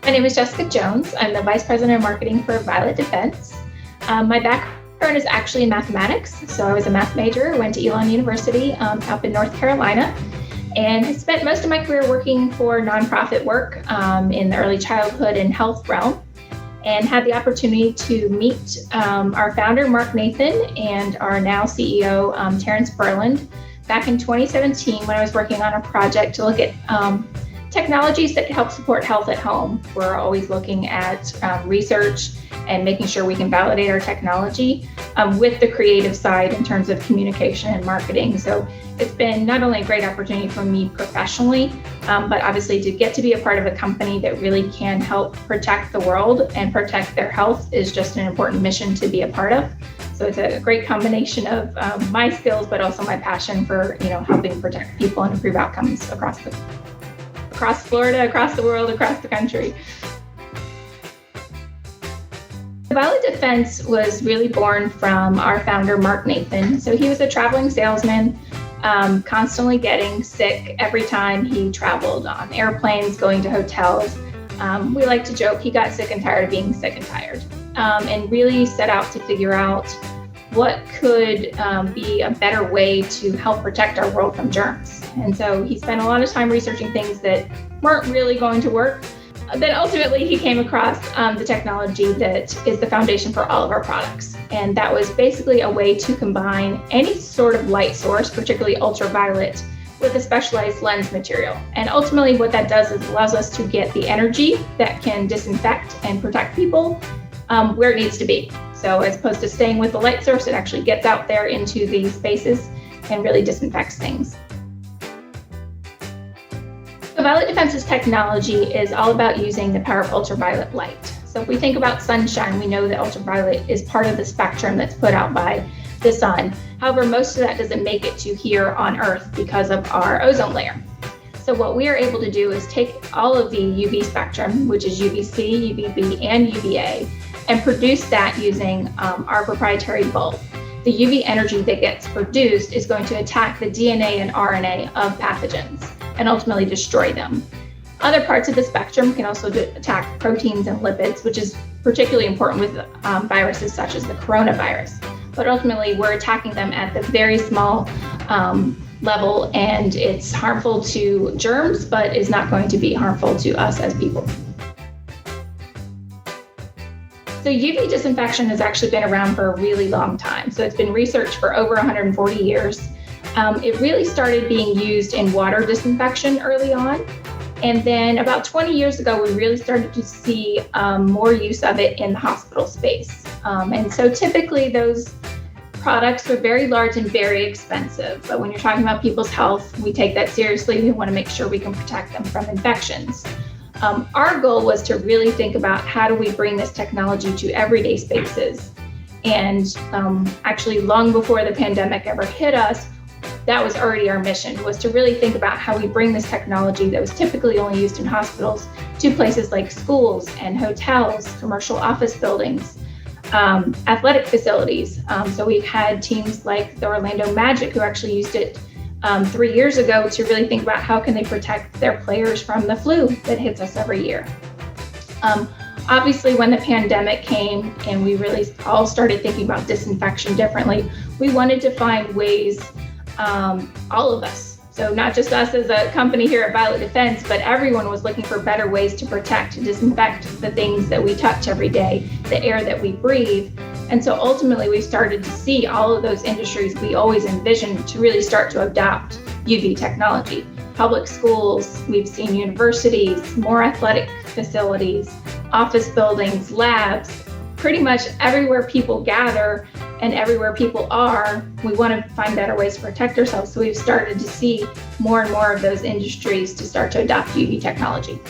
My name is Jessica Jones. I'm the Vice President of Marketing for Violet Defense. My background is actually in mathematics. So I was a math major, went to Elon University up in North Carolina, and I spent most of my career working for nonprofit work in the early childhood and health realm, and had the opportunity to meet our founder, Mark Nathan, and our now CEO, Terrence Berland, back in 2017 when I was working on a project to look at technologies that help support health at home. We're always looking at research and making sure we can validate our technology with the creative side in terms of communication and marketing. So it's been not only a great opportunity for me professionally, but obviously to get to be a part of a company that really can help protect the world and protect their health is just an important mission to be a part of. So it's a great combination of my skills, but also my passion for helping protect people and improve outcomes across Florida, across the world, across the country. Violet Defense was really born from our founder, Mark Nathan. So he was a traveling salesman, constantly getting sick every time he traveled on airplanes, going to hotels. We like to joke he got sick and tired of being sick and tired, and really set out to figure out what could be a better way to help protect our world from germs. And so he spent a lot of time researching things that weren't really going to work. Then ultimately he came across the technology that is the foundation for all of our products. And that was basically a way to combine any sort of light source, particularly ultraviolet, with a specialized lens material. And ultimately what that does is allows us to get the energy that can disinfect and protect people where it needs to be. So as opposed to staying with the light source, it actually gets out there into these spaces and really disinfects things. So Violet Defense's technology is all about using the power of ultraviolet light. So if we think about sunshine, we know that ultraviolet is part of the spectrum that's put out by the sun. However, most of that doesn't make it to here on Earth because of our ozone layer. So what we are able to do is take all of the UV spectrum, which is UVC, UVB, and UVA, and produce that using our proprietary bulb. The UV energy that gets produced is going to attack the DNA and RNA of pathogens and ultimately destroy them. Other parts of the spectrum can also attack proteins and lipids, which is particularly important with viruses such as the coronavirus. But ultimately, we're attacking them at the very small level, and it's harmful to germs, but is not going to be harmful to us as people. So UV disinfection has actually been around for a really long time. So it's been researched for over 140 years. It really started being used in water disinfection early on. And then about 20 years ago, we really started to see more use of it in the hospital space. And so typically those products are very large and very expensive. But when you're talking about people's health, we take that seriously. We want to make sure we can protect them from infections. Our goal was to really think about how do we bring this technology to everyday spaces. And actually long before the pandemic ever hit us, that was already our mission, was to really think about how we bring this technology that was typically only used in hospitals to places like schools and hotels, commercial office buildings, athletic facilities. So we've had teams like the Orlando Magic who actually used it 3 years ago to really think about how can they protect their players from the flu that hits us every year. Obviously, when the pandemic came and we really all started thinking about disinfection differently, we wanted to find ways, all of us, so not just us as a company here at Violet Defense, but everyone was looking for better ways to protect and disinfect the things that we touch every day, the air that we breathe. And so ultimately we started to see all of those industries we always envisioned to really start to adopt UV technology. Public schools, we've seen universities, more athletic facilities, office buildings, labs, pretty much everywhere people gather and everywhere people are, we want to find better ways to protect ourselves. So we've started to see more and more of those industries to start to adopt UV technology.